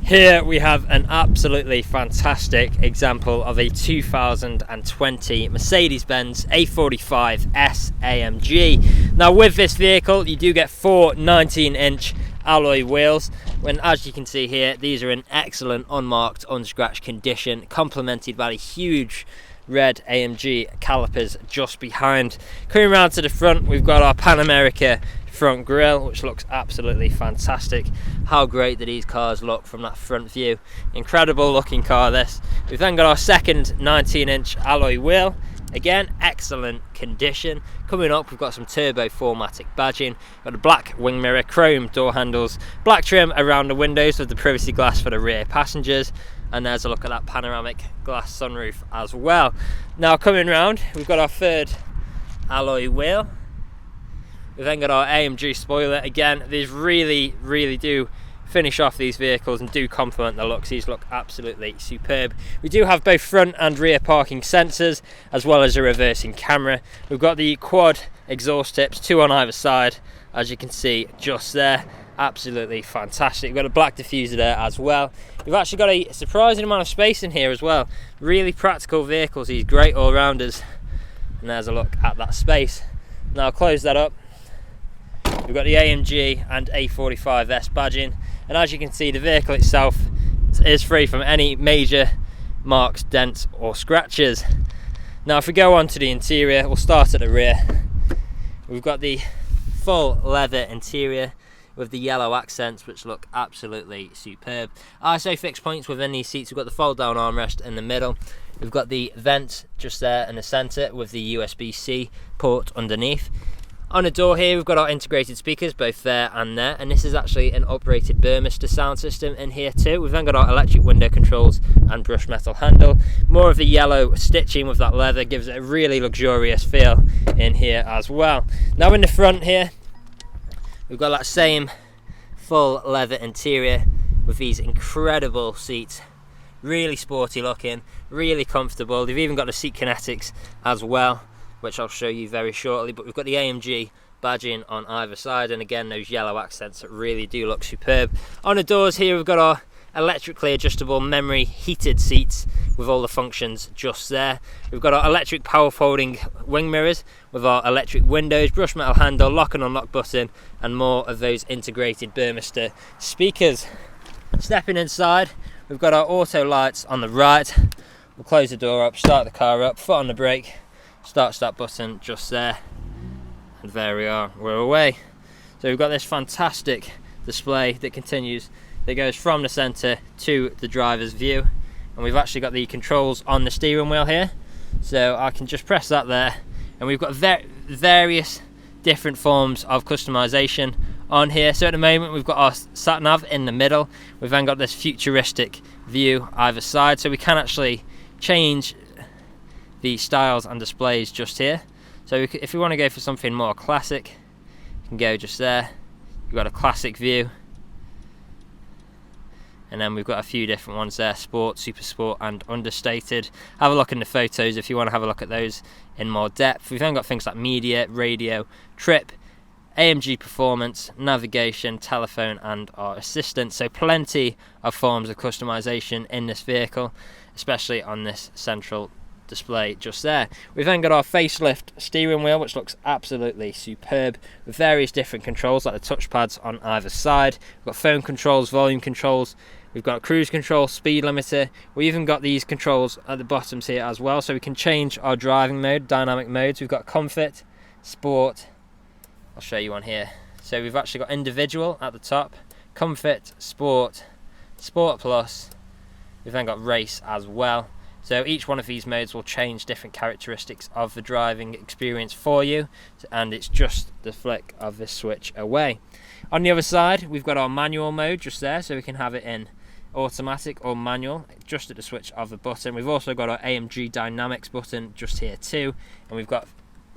Here we have an absolutely fantastic example of a 2020 Mercedes-Benz A45 S AMG. Now with this vehicle you do get four 19-inch alloy wheels, when as you can see here these are in excellent unmarked, unscratched condition, complemented by the huge red AMG calipers just behind. Coming around to the front, we've got our Panoramic front grille, which looks absolutely fantastic. How great do these cars look from that front view. Incredible looking car this. We've then got our second 19-inch alloy wheel, again excellent condition. Coming up we've got some turbo 4MATIC badging, got a black wing mirror, chrome door handles, black trim around the windows with the privacy glass for the rear passengers, and there's a look at that panoramic glass sunroof as well. Now coming round we've got our third alloy wheel. We've then got our Amg Spoiler. Again, these really do finish off these vehicles and do complement the looks. These look absolutely superb. We do have both front and rear parking sensors, as well as a reversing camera. We've got the quad exhaust tips, two on either side, as you can see just there. Absolutely fantastic. We've got a black diffuser there as well. We've actually got a surprising amount of space in here as well. Really practical vehicles, these great all-rounders. And there's a look at that space. Now I'll close that up. We've got the AMG and A45S badging, and as you can see the vehicle itself is free from any major marks, dents or scratches. Now if we go on to the interior, we'll start at the rear. We've got the full leather interior with the yellow accents, which look absolutely superb. ISO fixed points within these seats. We've got the fold down armrest in the middle. We've got the vent just there in the centre with the USB-C port underneath. On the door here we've got our integrated speakers both there and there, and this is actually an operated Burmester sound system in here too. We've then got our electric window controls and brushed metal handle. More of the yellow stitching with that leather gives it a really luxurious feel in here as well. Now in the front here we've got that same full leather interior with these incredible seats. Really sporty looking, really comfortable. They've even got the seat kinetics as well, which I'll show you very shortly. But we've got the AMG badging on either side, and again those yellow accents that really do look superb. On the doors here we've got our electrically adjustable memory heated seats with all the functions just there. We've got our electric power folding wing mirrors with our electric windows, brushed metal handle, lock and unlock button, and more of those integrated Burmester speakers. Stepping inside, we've got our auto lights on the right. We'll close the door up, start the car up, foot on the brake, start button just there, and there we are, we're away. So we've got this fantastic display that continues, that goes from the centre to the driver's view, and we've actually got the controls on the steering wheel here, so I can just press that there, and we've got various different forms of customization on here. So at the moment we've got our sat nav in the middle, we've then got this futuristic view either side, so we can actually change the styles and displays just here. So if we want to go for something more classic, you can go just there. You've got a classic view, and then we've got a few different ones there: sport, super sport and understated. Have a look in the photos if you want to have a look at those in more depth. We've then got things like media, radio, trip, AMG performance, navigation, telephone and our assistant. So plenty of forms of customization in this vehicle, especially on this central display just there. We've then got our facelift steering wheel, which looks absolutely superb, with various different controls like the touchpads on either side. We've got phone controls, volume controls, we've got cruise control, speed limiter. We even got these controls at the bottoms here as well, so we can change our driving mode, dynamic modes. We've got comfort, sport, I'll show you one here. So we've actually got individual at the top, comfort, sport, sport plus, we've then got race as well. So each one of these modes will change different characteristics of the driving experience for you, and it's just the flick of this switch away. On the other side we've got our manual mode just there, so we can have it in automatic or manual just at the switch of the button. We've also got our AMG Dynamics button just here too, and we've got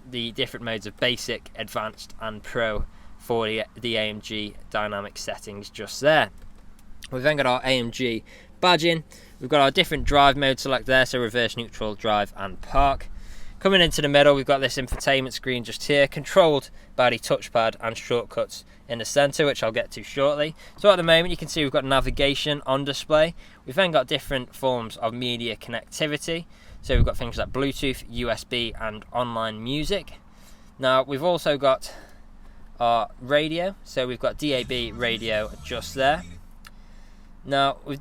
the different modes of basic, advanced and pro for the AMG Dynamic settings just there. We've then got our AMG badging. We've got our different drive mode select there, so reverse, neutral, drive and park. Coming into the middle, we've got this infotainment screen just here, controlled by the touchpad and shortcuts in the center, which I'll get to shortly. So at the moment you can see we've got navigation on display. We've then got different forms of media connectivity. So we've got things like Bluetooth, USB and online music. Now we've also got our radio, so we've got DAB radio just there. Now we've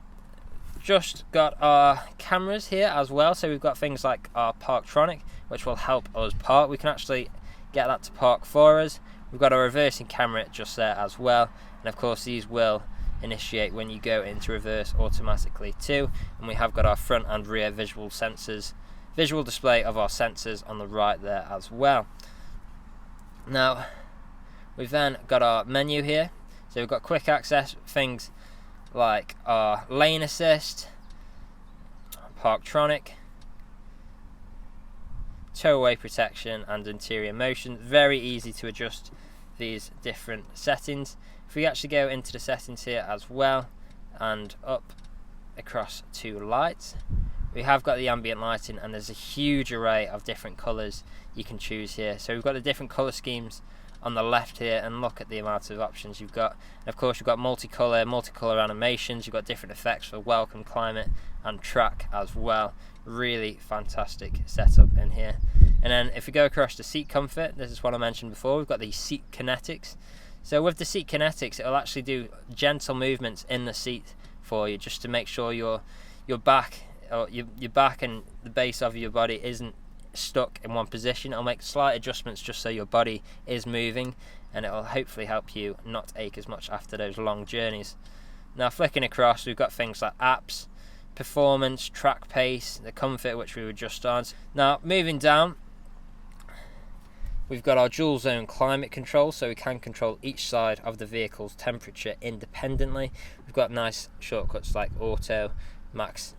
just got our cameras here as well, so we've got things like our Parktronic, which will help us park. We can actually get that to park for us. We've got our reversing camera just there as well, and of course these will initiate when you go into reverse automatically too. And we have got our front and rear visual sensors, visual display of our sensors on the right there as well. Now we've then got our menu here, so we've got quick access, things like our lane assist, Parktronic, tow-away protection and interior motion. Very easy to adjust these different settings. If we actually go into the settings here as well and up across to lights, we have got the ambient lighting, and there's a huge array of different colors you can choose here. So we've got the different color schemes on the left here, and look at the amount of options you've got. And of course you've got multicolor animations, you've got different effects for welcome, climate and track as well. Really fantastic setup in here. And then if we go across to seat comfort, this is what I mentioned before, we've got the seat kinetics. So with the seat kinetics, it'll actually do gentle movements in the seat for you, just to make sure your back and the base of your body isn't stuck in one position. It'll make slight adjustments just so your body is moving, and it'll hopefully help you not ache as much after those long journeys. Now flicking across, we've got things like apps, performance, track pace, the comfort, which we were just on. Now moving down, we've got our dual zone climate control, so we can control each side of the vehicle's temperature independently. We've got nice shortcuts like auto, max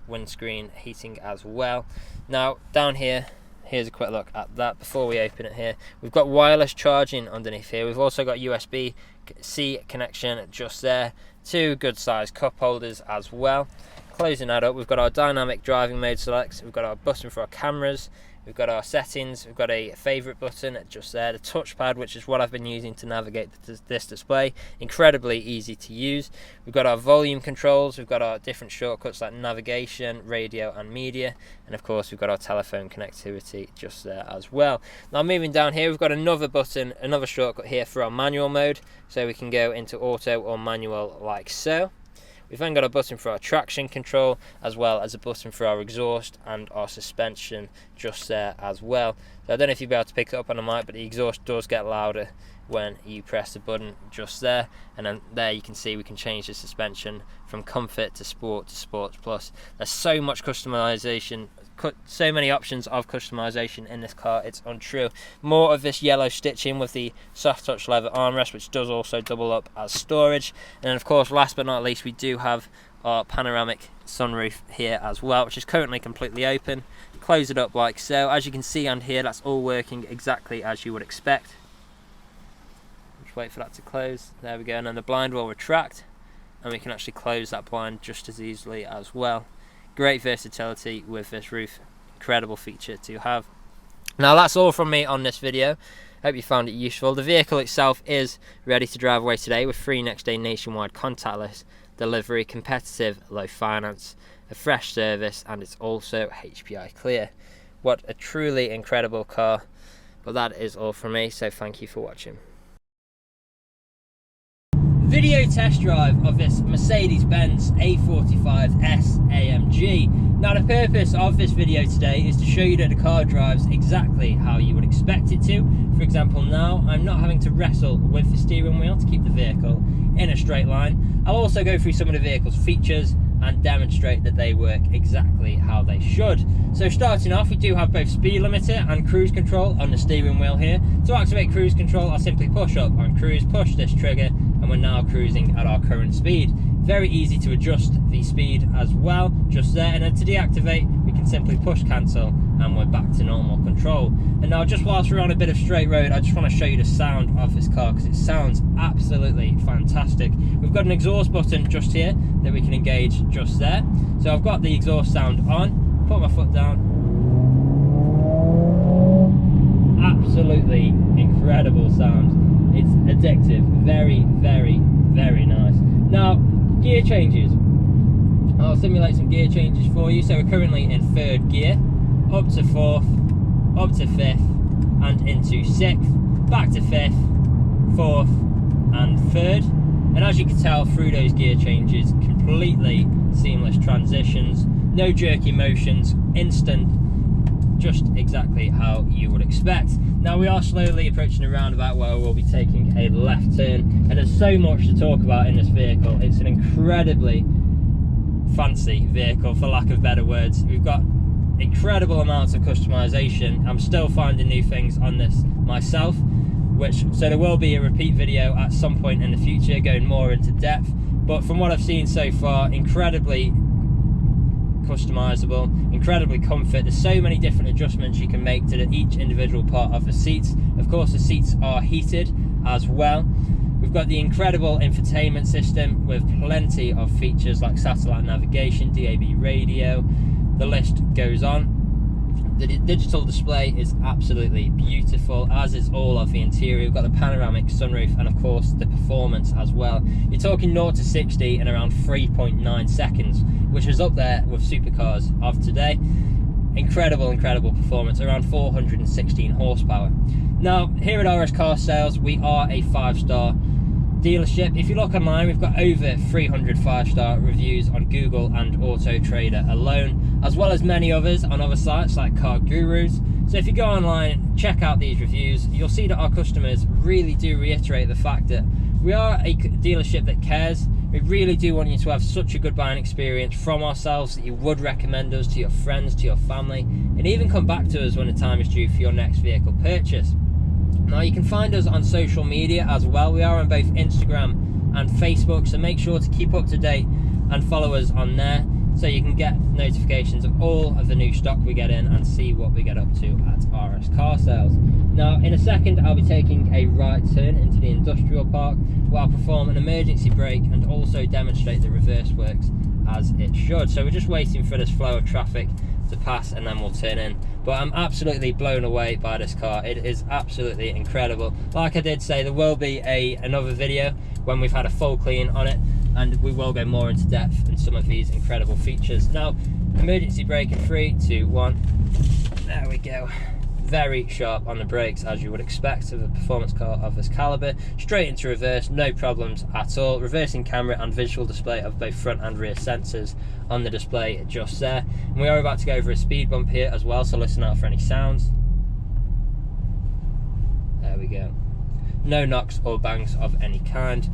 windscreen heating as well. Now down here, here's a quick look at that before we open it here. We've got wireless charging underneath here. We've also got USB-C connection just there, two good sized cup holders as well. Closing that up, we've got our dynamic driving mode select, we've got our button for our cameras, we've got our settings, we've got a favorite button just there, the touchpad, which is what I've been using to navigate this display, incredibly easy to use. We've got our volume controls, we've got our different shortcuts like navigation, radio and media, and of course we've got our telephone connectivity just there as well. Now moving down here, we've got another button, another shortcut here for our manual mode, so we can go into auto or manual like so. We've then got a button for our traction control, as well as a button for our exhaust and our suspension just there as well. So I don't know if you'll be able to pick it up on the mic, but the exhaust does get louder when you press the button just there. And then there you can see we can change the suspension from comfort to sports plus. There's so much customization, so many options of customization in this car, it's untrue. More of this yellow stitching with the soft touch leather armrest, which does also double up as storage. And then of course, last but not least, we do have our panoramic sunroof here as well, which is currently completely open. Close it up like so. As you can see on here, that's all working exactly as you would expect. Just wait for that to close. There we go, and then the blind will retract, and we can actually close that blind just as easily as well. Great versatility with this roof, incredible feature to have. Now that's all from me on this video. Hope you found it useful. The vehicle itself is ready to drive away today with free next day nationwide contactless delivery, competitive low finance, a fresh service, and it's also HPI clear. What a truly incredible car. But that is all from me, so thank you for watching. Video test drive of this Mercedes-Benz A45 S AMG. Now the purpose of this video today is to show you that the car drives exactly how you would expect it to. For example, now I'm not having to wrestle with the steering wheel to keep the vehicle in a straight line. I'll also go through some of the vehicle's features and demonstrate that they work exactly how they should. So starting off, we do have both speed limiter and cruise control on the steering wheel here. To activate cruise control, I'll simply push up on cruise, push this trigger, and we're now cruising at our current speed. Very easy to adjust the speed as well, just there. And then to deactivate, we can simply push cancel and we're back to normal control. And now just whilst we're on a bit of straight road, I just want to show you the sound of this car because it sounds absolutely fantastic. We've got an exhaust button just here that we can engage just there. So I've got the exhaust sound on, put my foot down. absolutely incredible sound. It's addictive, very, very, very nice. Now, gear changes. I'll simulate some gear changes for you. So we're currently in 3rd gear, up to 4th, up to 5th, and into 6th, back to 5th, 4th, and 3rd. And as you can tell through those gear changes, completely seamless transitions, no jerky motions, instant, just exactly how you would expect. Now we are slowly approaching a roundabout where we'll be taking a left turn, and there's so much to talk about in this vehicle. It's an incredibly fancy vehicle, for lack of better words. We've got incredible amounts of customization. I'm still finding new things on this myself, so there will be a repeat video at some point in the future going more into depth, but from what I've seen so far, incredibly customizable, incredibly comfort. There's so many different adjustments you can make to each individual part of the seats. Of course, the seats are heated as well. We've got the incredible infotainment system with plenty of features like satellite navigation, DAB radio, the list goes on. The digital display is absolutely beautiful, as is all of the interior. We've got the panoramic sunroof, and of course the performance as well. You're talking 0 to 60 in around 3.9 seconds, which is up there with supercars of today. Incredible performance, around 416 horsepower. Now, here at RS Car Sales, we are a 5-star dealership. If you look online, we've got over 300 5-star reviews on Google and Autotrader alone, as well as many others on other sites like Car Gurus. So if you go online, check out these reviews, you'll see that our customers really do reiterate the fact that we are a dealership that cares. We really do want you to have such a good buying experience from ourselves that you would recommend us to your friends, to your family, and even come back to us when the time is due for your next vehicle purchase. Now, you can find us on social media as well. We are on both Instagram and Facebook, so make sure to keep up to date and follow us on there so you can get notifications of all of the new stock we get in and see what we get up to at RS Car Sales. Now, in a second, I'll be taking a right turn into the industrial park where I'll perform an emergency brake and also demonstrate the reverse works as it should. So we're just waiting for this flow of traffic to pass and then we'll turn in. But I'm absolutely blown away by this car. It is absolutely incredible. Like I did say, there will be another video when we've had a full clean on it, and we will go more into depth in some of these incredible features. Now, emergency brake in 3, 2, 1. There we go. Very sharp on the brakes, as you would expect of a performance car of this caliber. Straight into reverse, no problems at all. Reversing camera and visual display of both front and rear sensors on the display just there. And we are about to go over a speed bump here as well, so listen out for any sounds. There we go. No knocks or bangs of any kind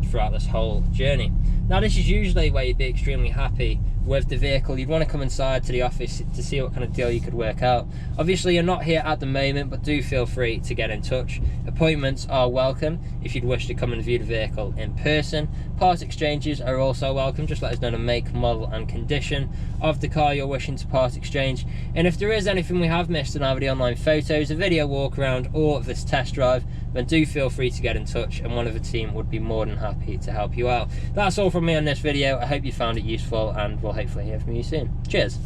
throughout this whole journey. Now, this is usually where you'd be extremely happy with the vehicle. You'd want to come inside to the office to see what kind of deal you could work out. Obviously, you're not here at the moment, but do feel free to get in touch. Appointments are welcome if you'd wish to come and view the vehicle in person. Part exchanges are also welcome. Just let us know the make, model and condition of the car you're wishing to part exchange. And if there is anything we have missed in either the online photos, a video walk around or this test drive, then do feel free to get in touch and one of the team would be more than happy to help you out. That's all from me on this video. I hope you found it useful and we'll hopefully hear from you soon. Cheers.